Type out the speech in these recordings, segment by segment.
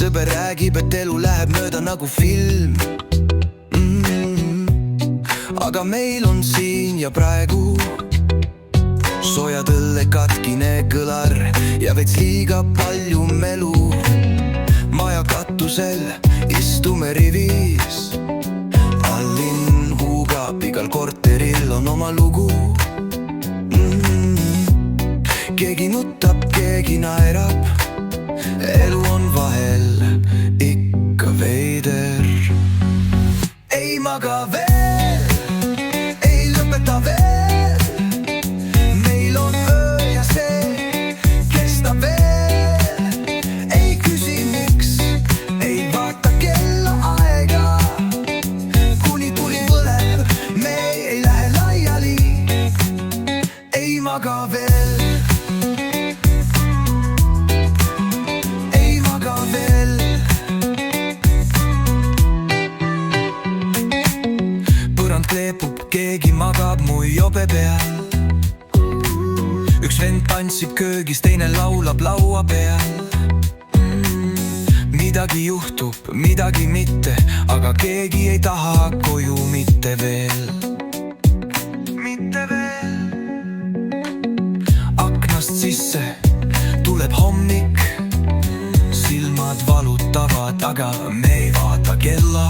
sõber räägib, et elu läheb mööda nagu film. Aga meil on siin ja praegu soojad õlle katkine kõlar ja veits liiga palju melu. Maja katusel istume rivis, all linn huugab, igal korteril on oma lugu. Keegi nutab, keegi naerab, elu on vahel ikka veider. Ei maga veel, ei lõpeta veel, meil on öö ja see kestab veel. Ei küsi miks, ei vaata kella aega, kuni tuli põleb, me ei lähe laiali. Ei maga veel, kleepub, keegi magab mu jobe peal. Üks vend tantsib köögis, teine laulab laua peal. Midagi juhtub, midagi mitte, aga keegi ei taha koju mitte veel. Mitte veel. Aknast sisse tuleb hommik, silmad valutavad, aga me ei vaata kella.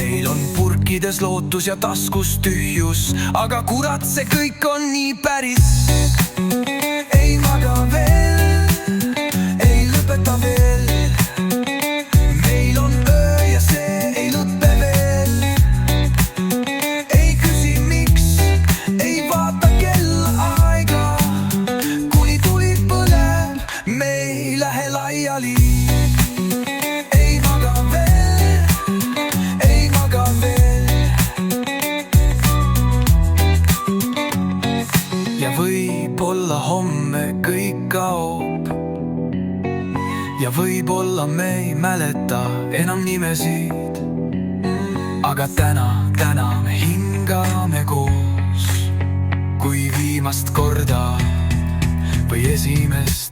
Meil on purkides lootus ja taskus tühjus, aga kurat, see kõik on nii päris. Ei maga veel, ei lõpeta veel, meil on öö ja see ei lõppe veel. Ei küsi miks, ei vaata kella aega, kuni tuli põleb, me ei lähe laiali. Võib-olla homme kõik kaob ja võib-olla me ei mäleta enam nimesid, aga täna me hingame koos kui viimast korda või esimest